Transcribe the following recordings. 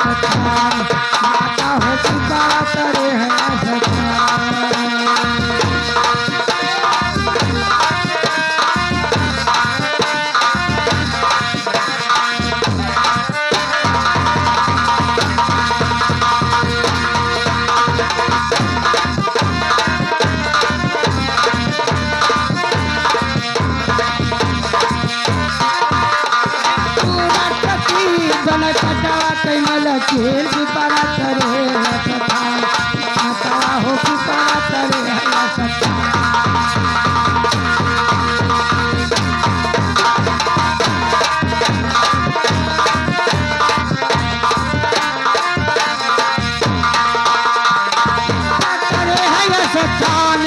सखान, माता हो पुकारा करे है सखान। खेल पिपारा करे सखान, माता हो पिपारा करे है सखान। करे है सखान,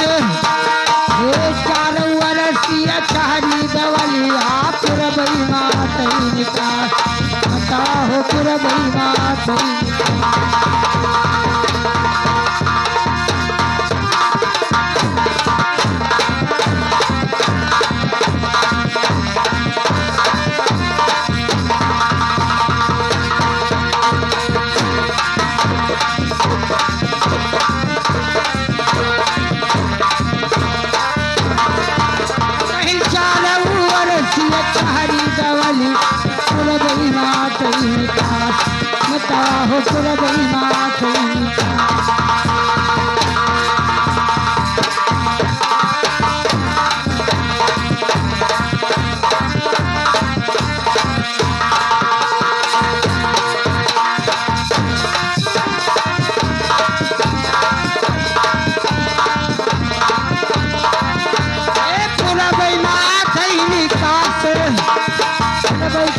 ये चारों वर्षीय चारी दवलिया पुरबई मातई का, माता हो पुरबई मातई। माता हो पुरबई मातई का।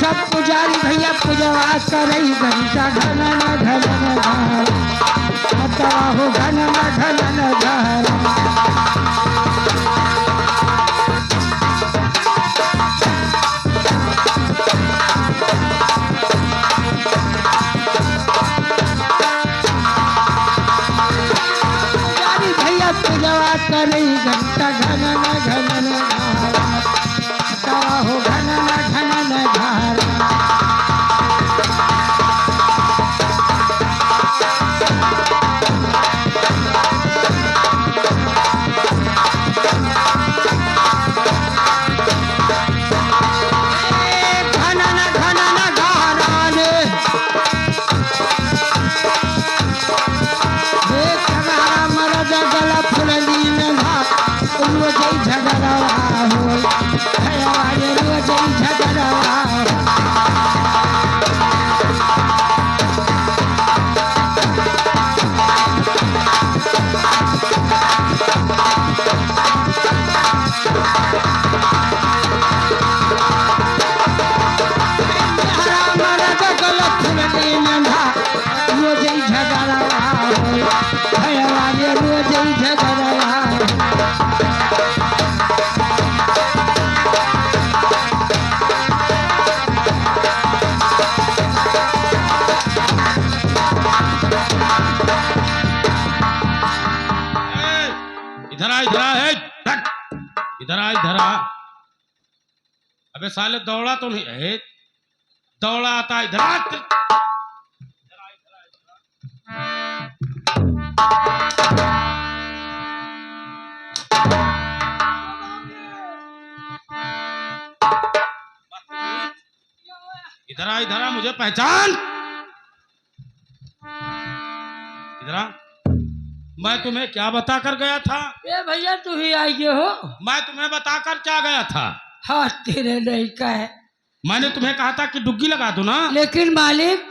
सब पुजारी भैया पूजवा करई घंटा घनन घनन घर, माता हो घनन घनन घर। पुजारी भैया पूजवा करई घंटा घनन घनन घर, माता हो घनन घनन घर। इधर आ। अबे साले दौड़ा तो नहीं है, दौड़ा आता इधर आ। इधर आ मुझे पहचान। इधर आ। मैं तुम्हें क्या बता कर गया था? ए भैया तू ही आई हो। मैं तुम्हें बताकर क्या गया था? हाँ तेरे नहीं का है। मैंने तुम्हें कहा था कि डुग्गी लगा दो ना। लेकिन मालिक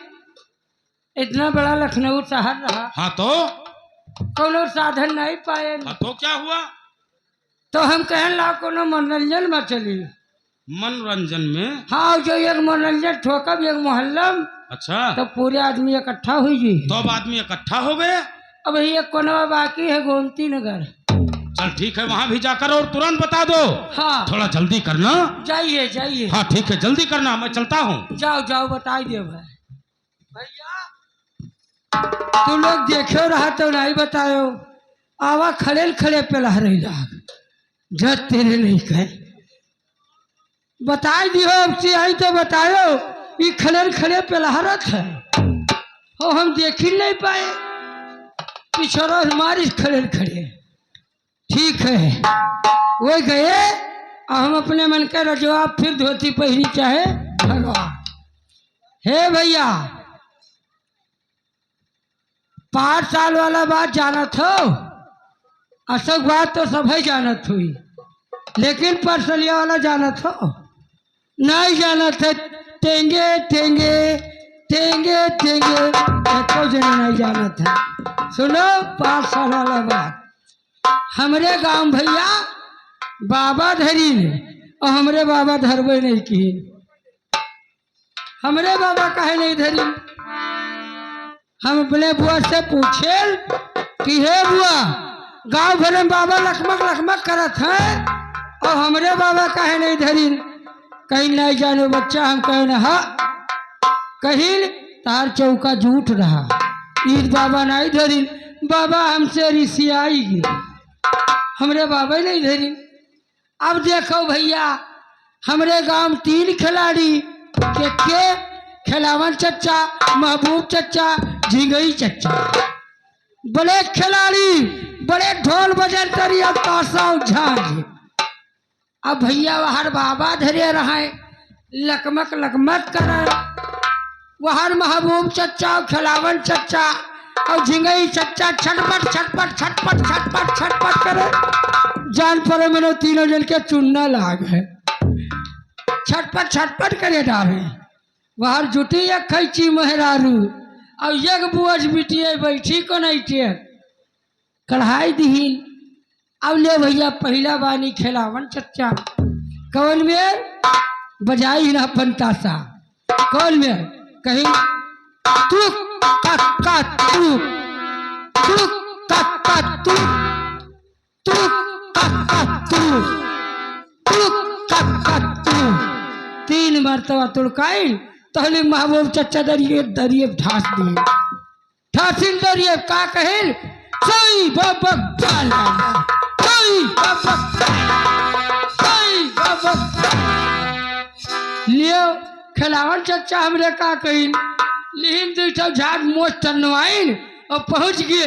इतना बड़ा लखनऊ शहर रहा। हाँ तो कोनो साधन नहीं पाए। हाँ तो क्या हुआ? तो हम कहन ला कोनो मनोरंजन में चली। मनोरंजन में? हाँ जो एक मनोरंजन ठोकब एक मोहल्ला। अच्छा तो पूरे आदमी इकट्ठा हुई जी। तो अब आदमी इकट्ठा हो गए। अब ये कोनवा बाकी है गोमती नगर। चल ठीक है वहां भी जाकर और तुरंत बता दो। हाँ थोड़ा जल्दी करना। जाइए जाइए। हाँ ठीक है जल्दी करना, मैं चलता हूँ। जाओ जाओ बताई दे भाई। भैया तू लोग देखो रहा तो नहीं बतायो। आवा खड़े खड़े पे लह रही जब तेरे नहीं कहे बताई दियो। अब से आई तो बतायो ये खड़े खड़े पे लहरत है। हो हम देख ही नहीं पाए, पिछड़ा हमारी खड़े खड़े। ठीक है, वो गए और हम अपने मन के रजवा फिर धोती पहनी चाहे भगवान। हे भैया, 5 साल वाला बात जानत हो, अशोक बात तो सभी जानत हुई, लेकिन परसलिया वाला जानत हो नहीं जानत है। टेंगे टेंगे टेंगे टेंगे एको जने नहीं जानत है। सुनो 5 साल वाला बात। हमरे गांव भैया बाबा धरी और हमरे बाबा धरबे नहीं की। हमरे बाबा काहे नहीं धरी? हम अपने बुआ से पूछे कि हे बुआ, गांव भर में बाबा लखमक लखमक करत है और हमरे बाबा काहे नहीं धरी? कहीं नहीं जानो बच्चा। हम कहे न हा, कहीं तार चौका झूठ रहा, ईद बाबा नहीं धरी। बाबा हमसे रिसियाई गए, हमरे बाबा ही नहीं धरी। अब देखो भैया, हमरे गांव में 3 खिलाड़ी के खिलावन चच्चा, महबूब चच्चा, झिंगई चच्चा, बड़े खिलाड़ी, बड़े ढोल बजन तरिया ताशा झांझ। अब भैया वहार बाबा धरे रहे, लकमक लकमक करे। वहार महबूब चच्चा, खिलावन चच्चा और झिंगई चच्चा छटपट छटपट छटपट छटपट छटपट करे। जान पर मैंने तीनों जन के चुनना लाग है, छटपट छटपट करे डाले। वहार जुटी एक खैची मेहरारू और एक बुअज बिटिया बैठी को नहीं टे कढ़ाई दीन। अब ले भैया पहला बानी खिलावन चच्चा कौन में बजाई ना पंतासा, कौन में कहीं तू काका तू तू काका तू तू काका तू तू काका तू 3 मरतबा तुड़काई। तहले महबूब चच्चा दरिए दरिए ढास दिए, ढासिन दरिए का कहिल सही बाबा गाला, सही बाबा सही बाबा लियो। खिलावन चच्चा हमरे का कहिल लिहिन दूठो झाड़ मोच टनवाइन और पहुंच गए।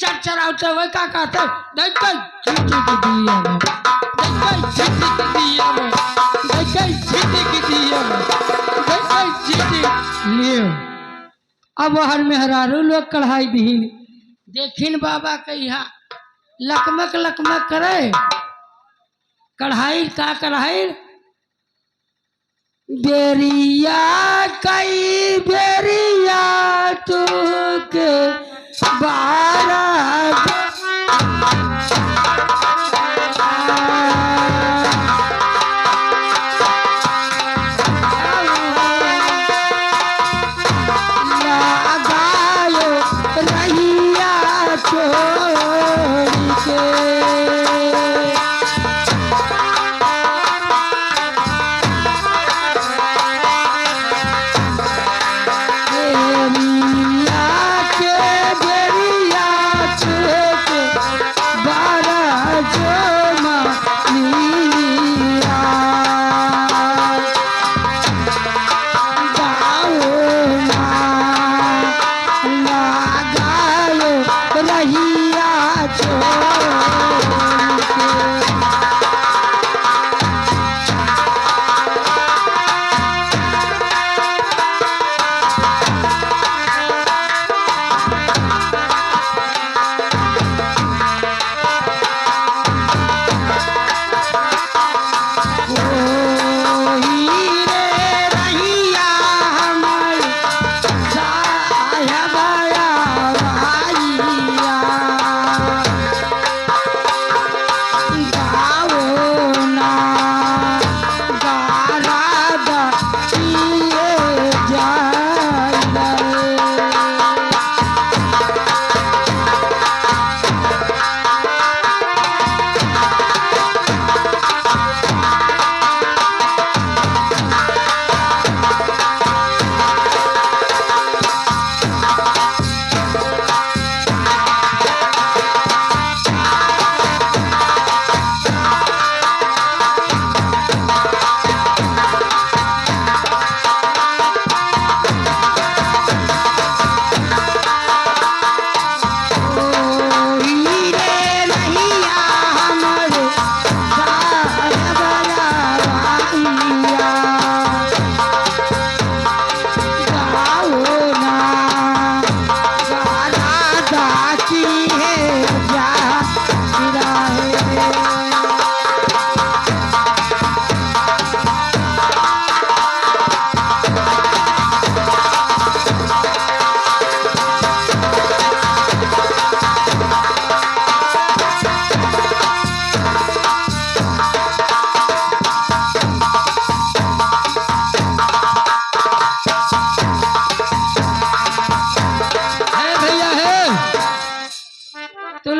चरचराते हुए का कहते देखो छीटी की दिया में, देखो छीटी की दिया में, देखो छीटी की दिया में, देखो छीटी लियो। अब हर मेहरारू लोग कढ़ाई दीन देखिन बाबा कहिया लकमक लकमक करे। कढ़ाई का कढ़ाई बेरिया कई बेरिया तू के 12 लगायो रहिया छोड़ के। बेरिया के बेरिया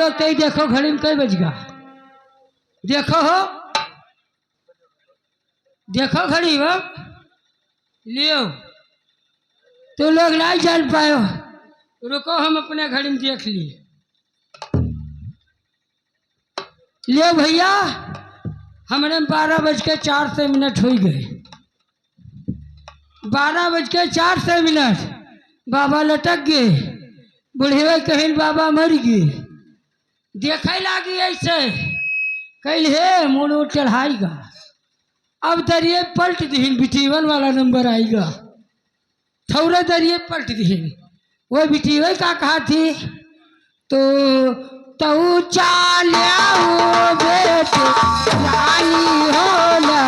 लोग तई देखो घड़ी में कई बज गया। देखो हो, देखो घड़ी हो लियो। तो लोग नहीं जान पायो, रुको हम अपने घड़ी में देख लिए। लियो भैया, हमने 12:04 हो गए। 12:04 बाबा लटक गए। बुढ़िया कहीं बाबा मर गए। देखे लागी ऐसे कल हे मोड़ चढ़ाएगा। अब दरिए पलट दीन बिटीवन वाला नंबर आएगा। थोड़े दरिए पलट दीन वो बिटीवन का कहा थी तो तू चालिया हो बेटे रानी हो ना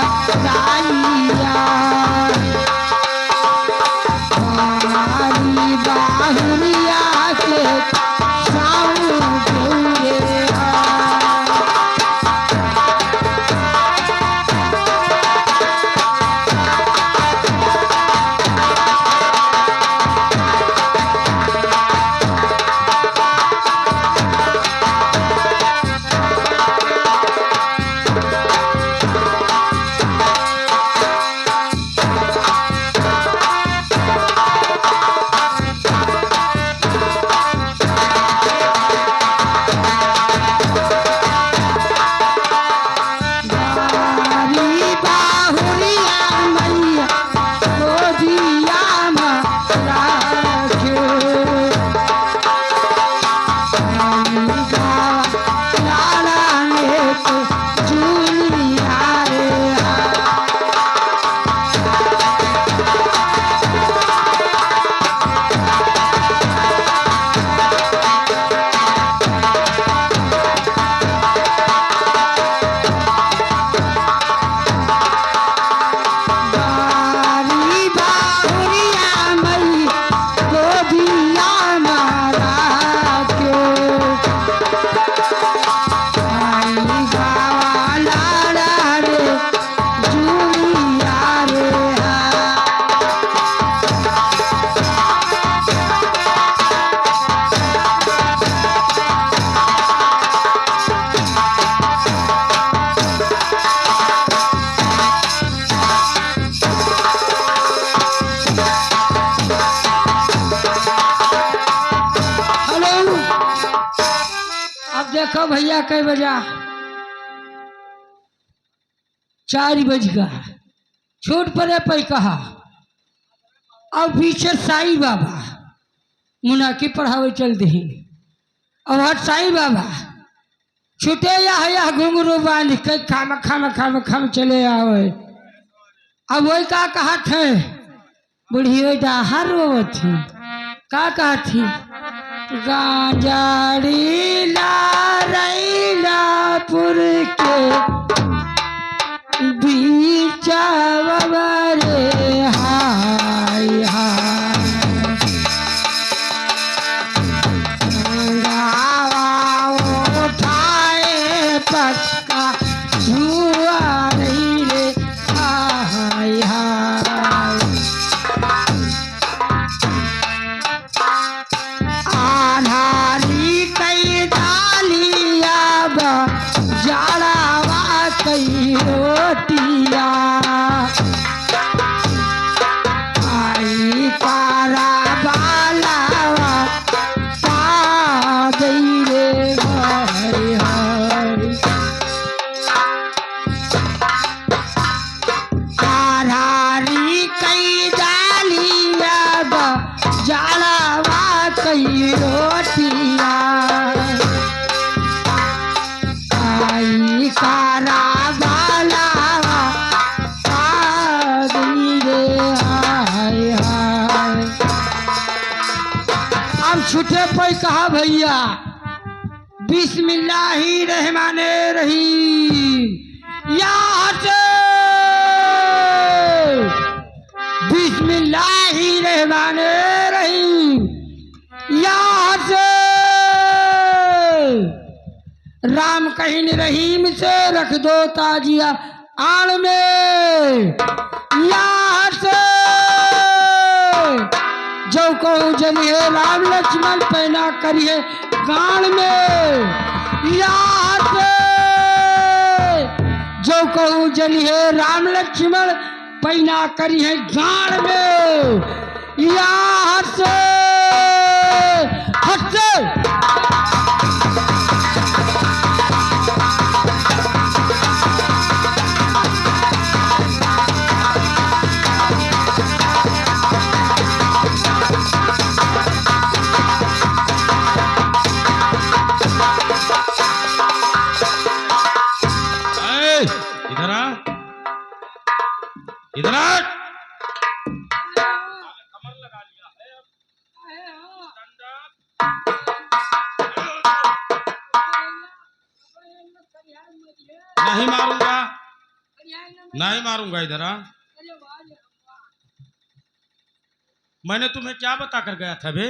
रानिया हमारी बाहुरिया के साऊ गौरे देखो भैया कई बजा 4 बज गया। छूट पड़े पे कहा और पीछे साईं बाबा मुनाकी पढ़ावे चल दी। और हट साईं बाबा छूटे या घुंघरू बांध के खाम चले आवे। अब वही का कहा थे बुढ़ी डाहर वो थी का कहा थी गांजाड़ी लापुर के बीच रे हाय हाय उठाए पक्का जुआ नहीं रे हाय हाय आधारी कई डालिया जाड़ावा कई रोटिया आई पारा बालावा पा गई रे हरी हरी आधारी कई डालिया जाड़ावा कई रोटिया आई कारा बालावा पागली रे हाय हाय। अब छूटे पे कहा भैया बिस्मिल्लाही रहमाने रहीम यहाँ से बिस्मिल्लाही रहमाने रहीम यहाँ से राम कहीं रहीम से रख दो ताजिया आड़ में यहाँ से जो कहूँ जलिए राम लक्ष्मण पैना करिए गान में याद जो कहूँ जलिए राम लक्ष्मण पैना करिए गान में याद से हट से इधर आ, इधर आ। कमर लगा लिया है नहीं मारूंगा, नहीं मारूंगा। इधर आ। मैंने तुम्हें क्या बता कर गया था बे?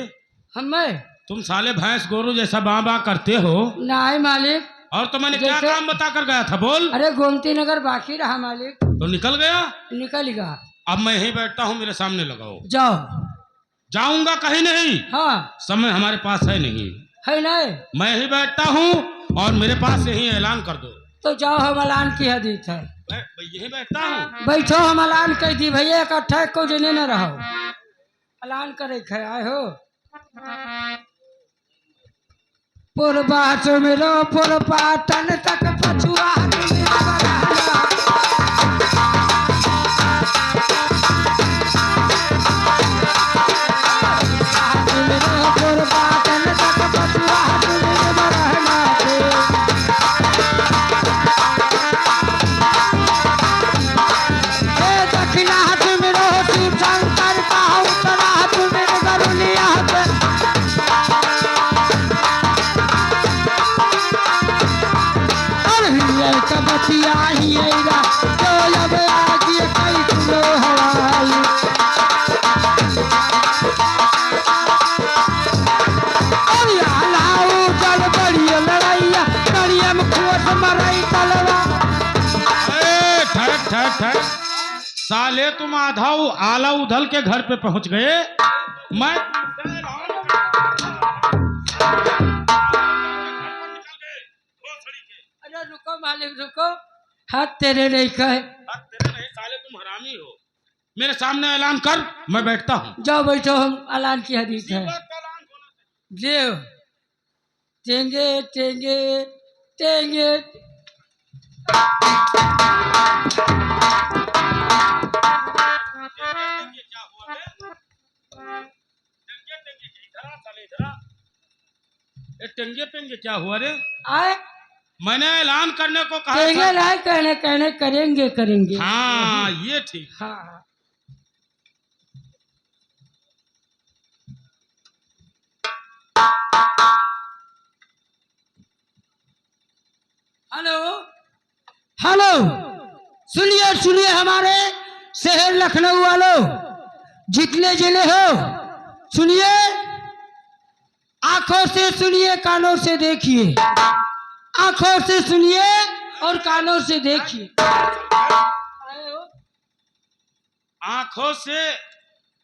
हमें तुम साले भैंस गोरू जैसा बाँ बाँ करते हो। नहीं मालिक। और तो मैंने क्या काम बता कर गया था बोल? अरे गोमती नगर बाकी रहा मालिक। तो निकल गया? निकल गया। अब मैं यहीं बैठता हूँ, मेरे सामने लगाओ। जाओ। जाऊंगा कहीं नहीं। हाँ समय हमारे पास है नहीं। है नहीं? मैं यहीं बैठता हूँ और मेरे पास यहीं ऐलान कर दो। तो जाओ, हम ऐलान की हदीत है। यहीं बैठता हूँ। बैठो, हम ऐलान कर दी भैया, इकट्ठा को जने न रहो। ऐलान करे खे आए हो। पुरबा मेरो पुर पाटन तक पछुआ साले तुम आधा आला उधल के घर पे पहुंच गए। मैं अरे रुको मालिक रुको, हाथ तेरे नहीं कहे। हाथ तेरे नहीं साले, तुम हरामी हो। मेरे सामने ऐलान कर, मैं बैठता हूँ। जाओ बैठो, हम ऐलान की हदीस है। देव टेंगे टेंगे टेंगे टेंगे टेंगे क्या हुआ रे? आए मैंने ऐलान करने को कहा टेंगे लाए, कहने कहने करेंगे करेंगे। हाँ ये ठीक। हाँ हेलो हेलो, सुनिए सुनिए हमारे शहर लखनऊ वालों, जितने जिले हो सुनिए, आंखों से सुनिए कानों से देखिए, आंखों से सुनिए और कानों से देखिए। आंखों से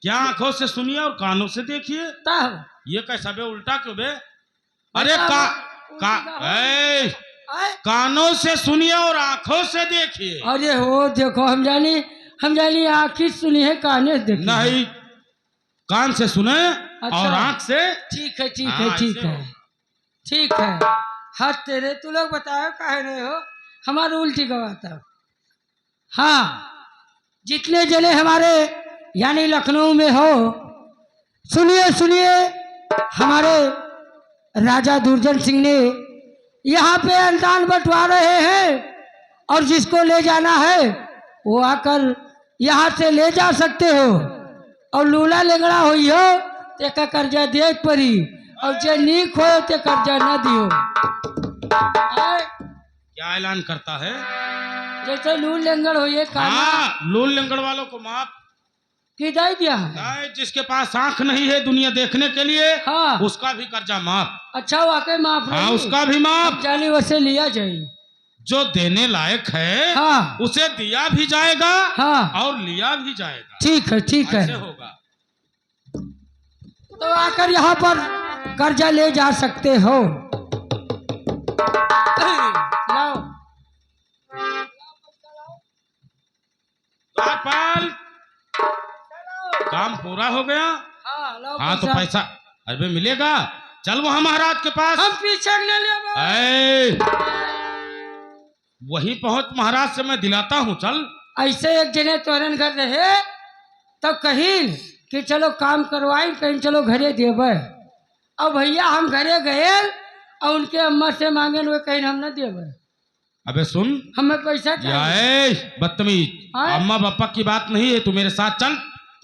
क्या? आंखों से सुनिए और कानों से देखिए। ये कैसा बे? उल्टा क्यों बे? अरे कानों से सुनिए और आंखों से देखिए। अरे हो देखो, हम जानी आँखी सुनी है, काने देखी नहीं, कान से सुने। अच्छा, और आंख से। ठीक है ठीक है ठीक है ठीक है। हाथ तेरे, तू लोग बताओ काहे रहे हो, हमारे उल्टी गवाता। हाँ, जितने जने हमारे यानी लखनऊ में हो सुनिए सुनिए, हमारे राजा दुर्जन सिंह ने यहाँ पे अनुदान बंटवा रहे हैं, और जिसको ले जाना है वो आकर यहाँ से ले जा सकते हो। और लूला लेंगड़ा हुई हो ते का कर्जा दे परी, और जे नीक हो ते कर्जा न दियो। क्या ऐलान करता है? जैसे लूल लेंगड़ हो ये हाँ, लूल लेंगड़ वालों को माफ की दे दिया है। जिसके पास आंख नहीं है दुनिया देखने के लिए, हाँ, उसका भी कर्जा माफ। अच्छा वाकई माफ? हाँ, उसका भी माफ। जानी वैसे लिया जाए, जो देने लायक है हाँ, उसे दिया भी जाएगा, हाँ, और लिया भी जाएगा। ठीक है ठीक है। होगा। तो आकर यहाँ पर कर्जा ले जा सकते हो। लाओ द्वारपाल, काम पूरा हो गया। लाओ हाँ तो पैसा अरे मिलेगा। चल वहाँ महाराज के पास। हम पीछे न ले। ऐ, वही पहुंच महाराज से मैं दिलाता हूँ। चल ऐसे एक जने तोरन घर रहे तो कहीं कि चलो काम करवाई, कहीं चलो घरे देवे। अब भैया हम घरे गए और उनके अम्मा से मांगे वे कहीं हम न देवे। अबे सुन, हमें पैसा चाहिए। बदतमीज, अम्मा पापा की बात नहीं है, तू मेरे साथ चल।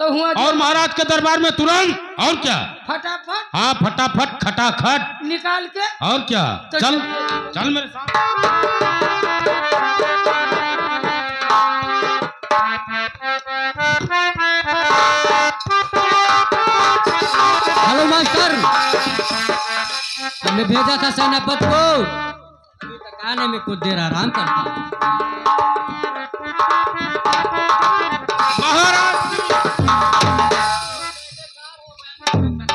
तो हुआ और महाराज के दरबार में तुरंत। और क्या? फटाफट। हाँ फटाफट खटाखट निकाल के। और क्या? तो चल चल मेरे साथ। हेलो मास्टर, हमें भेजा था सेनापति को। अभी तक आने में कुछ देर आराम करता हूँ।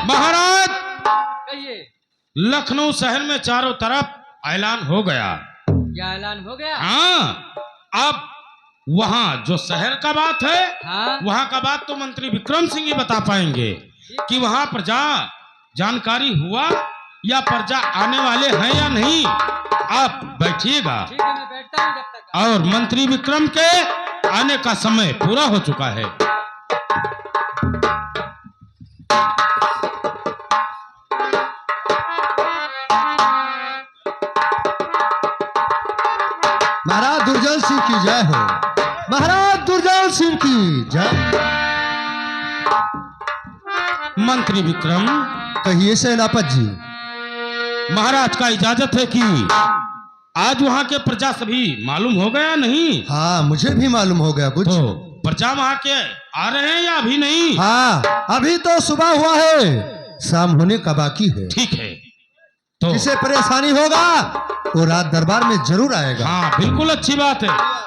महाराज, कहिए। लखनऊ शहर में चारों तरफ ऐलान हो गया। क्या ऐलान हो गया? हाँ, अब वहाँ जो शहर का बात है, हाँ? वहाँ का बात तो मंत्री विक्रम सिंह ही बता पाएंगे कि वहाँ प्रजा जानकारी हुआ या प्रजा आने वाले हैं या नहीं। आप बैठिएगा। ठीक है, मैं बैठता हूँ जब तक। और मंत्री विक्रम के आने का समय पूरा हो चुका है। महाराज दुर्जन सिंह की जय हो। महाराज दुर्जन सिंह की जय। मंत्री विक्रम, कहिए सेनापति जी। महाराज का इजाजत है कि आज वहाँ के प्रजा सभी मालूम हो गया नहीं? हाँ मुझे भी मालूम हो गया कुछ। तो प्रजा वहाँ के आ रहे हैं या अभी नहीं? हाँ अभी तो सुबह हुआ है, शाम होने का बाकी है। ठीक है, तो जिसे परेशानी होगा वो रात दरबार में जरूर आएगा। हाँ बिल्कुल अच्छी बात है।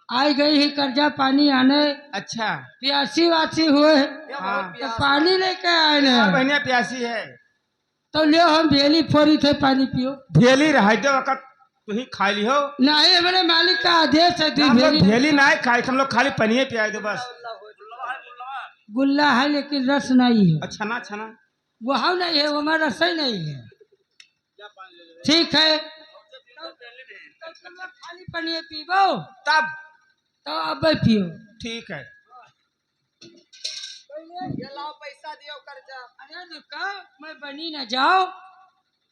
आई गई ही कर्जा पानी आने। अच्छा प्यासी वासी हुए हाँ। तो पानी लेके आए ने। बहनिया प्यासी है तो लियो हम भेली फोरी थे, पानी पियो। भेली रहते वक्त तू ही खा ली हो। नहीं मेरे मालिक का आदेश है। हम लोग भेली ना खाए, हम लोग खाली पनिये पियाए दो बस। गुल्ला है लेकिन रस नहीं है। अच्छा ना अच्छा ना वहाँ नहीं है, वहाँ रस ही नहीं है। ठीक है खाली पनिए पीबो तब तो अब पियो। ठीक है। पैसा दियो कर्जा। अरे रुका, मैं बनी न जाओ,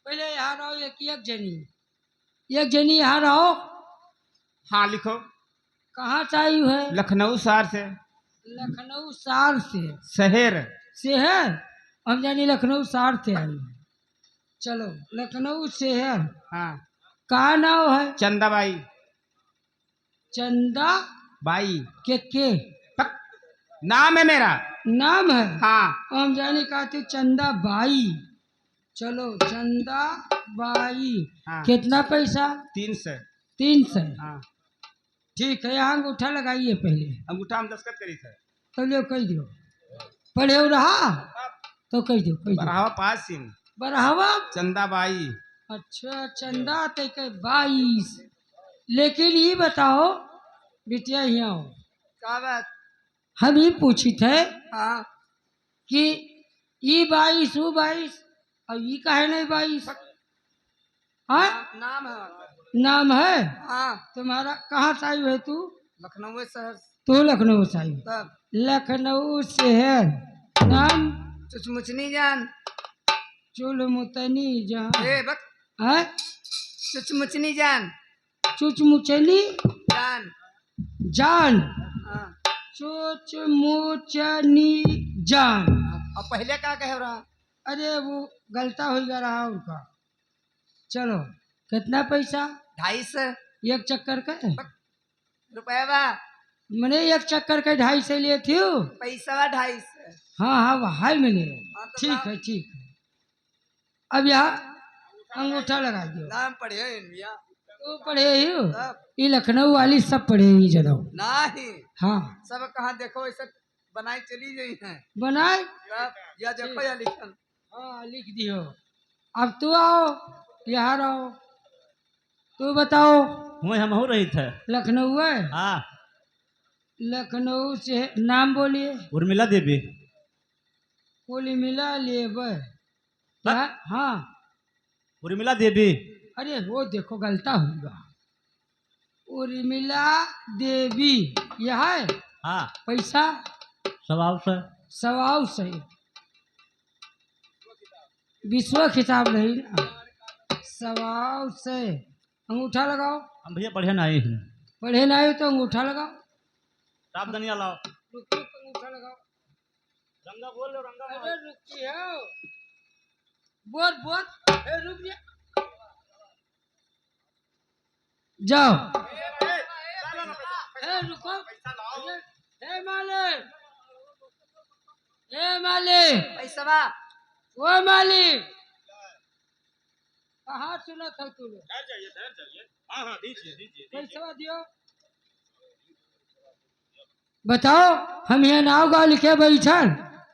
पहले यहाँ रहो। एक जनी यहाँ रहो। हाँ लिखो। कहाँ से आई है? लखनऊ शहर से। लखनऊ शहर से। शहर शहर हम जानी लखनऊ शहर से आई है। चलो लखनऊ शहर। हाँ। कहाँ नाम है? चंदाबाई। चंदा बाई के पक, नाम है मेरा। नाम है? हाँ। हम जानी कहते चंदा बाई। चलो चंदा बाई। हाँ। कितना पैसा? 300। 300। हाँ। ठीक है, यहाँ अंगूठा लगाइए पहले। अंगूठा हम दस्तखत करी थे। तो लियो कह दो। पढ़े हो रहा तो कह दो। बढ़ावा 5 सिंह। बढ़ावा चंदाबाई। अच्छा चंदा ते के 22। लेकिन ये बताओ बिटिया यहाँ हो, क्या बात? हम ये पूछी थे हाँ। कि ये 22 वो 22 और ये काहे नहीं 22? हाँ नाम है। नाम है। हाँ। तुम्हारा कहाँ से आई है तू? लखनऊ शहर। तू लखनऊ से आई? तब लखनऊ शहर। नाम? चुचमुचनी जान। चुलमुतनी जहाँ बक है? चुचमुचनी जान। चुचमुचनी जान। जान। हाँ। चुचमुचनी जान। अब पहले क्या कह रहा? अरे वो गलता हो गया रहा उनका। चलो कितना पैसा? 250 एक चक्कर का? रुपया बा। मैंने एक चक्कर का 250 लिए थे। पैसा 250। हाँ हाँ वो हाई मिले। हाँ, तो ठीक है ठीक है। अब यहाँ अंगूठा लगा दो। नाम पढ़े इंडिया। तो पढ़े ही हो? ये लखनऊ वाली सब पढ़े ही जरा। नहीं। हाँ सब कहाँ देखो ऐसा बनाई चली गई है। बनाए। या देखो या लिखन। हाँ लिख दियो। अब तू आओ यहाँ रहो। तू बताओ। हम हो रही थे। लखनऊ है? हाँ। लखनऊ से नाम बोलिए। उर्मिला देवी। बोली मिला लिए क्या? हाँ उर्मिला देवी। अरे वो देखो गलता होगा। उर्मिला देवी यह है। हाँ। पैसा? स्वभाव से। सवाल से विश्व खिताब नहीं ना। सवाल से अंगूठा लगाओ। हम भैया पढ़े नहीं हैं। पढ़े ना हो तो अंगूठा लगाओ। साफ धनिया लाओ। रुको अंगूठा लगाओ। रंगा बोल लो रंगा। अरे रुकी हो। बोल बोल। रुक जा। जाओ। रुको। मालिक मालिक पैसा बा। वो मालिक कहाँ सुना था तू लोग? हाँ हाँ दीजिए दीजिए। पैसा दियो। बताओ हम यहाँ नाव गाँव लिखे बैठन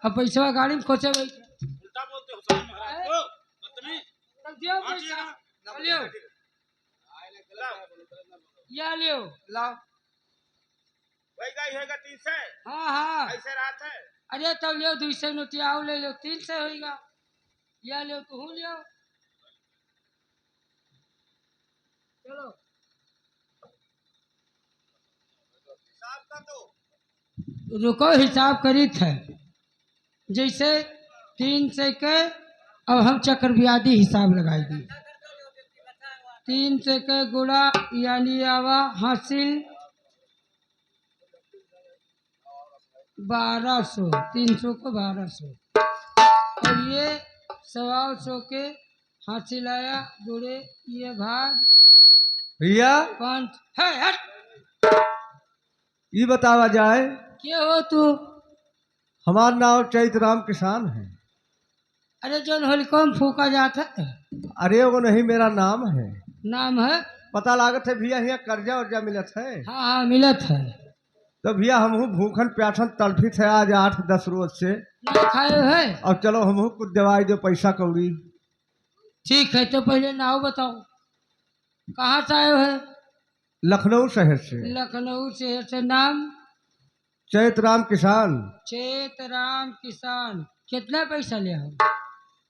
और पैसा गाड़ी में खोचे बैठे। उल्टा बोलते हो हुसैन महाराज को। बदतमीज। तब दियो पैसा। लियो या लियो। लाओ। वही गई होगा 300। हाँ हाँ ऐसे रात है। अरे तो लियो 200 नोटिया आओ ले लो 300 होगा। या लियो तू लियो। चलो हिसाब कर दो। रुको हिसाब करी थे जैसे 300 के। अब हम चक्रव्याधि हिसाब लगाई दी। 300 के गुड़ा यानी आवा हासिल 1200। 300 को 1200 और ये 125 के हासिल आया गुड़े ये भाग भैया 5 है। हट ये बतावा जाए क्या हो तू? हमार नाम चैत राम किसान है। अरे जो होलिका में फूका जाता है अरे वो नहीं मेरा नाम है। नाम है? पता लागत है भैया यहाँ कर्जा उर्जा मिलत है। हाँ हाँ मिलत है। तो भैया हमहू भूखन प्यासन तड़फित है आज 8-10 रोज से। ना खाए है? और चलो हमहू कुछ दवाई दो पैसा कौड़ी। ठीक है तो पहले नाव बताओ कहाँ से आए हो? लखनऊ शहर से। लखनऊ शहर से। नाम? चैत राम किसान। चेत राम किसान। कितना पैसा ले हो?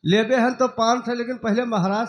लेबे हैं तो 500 लेकिन पहले महाराज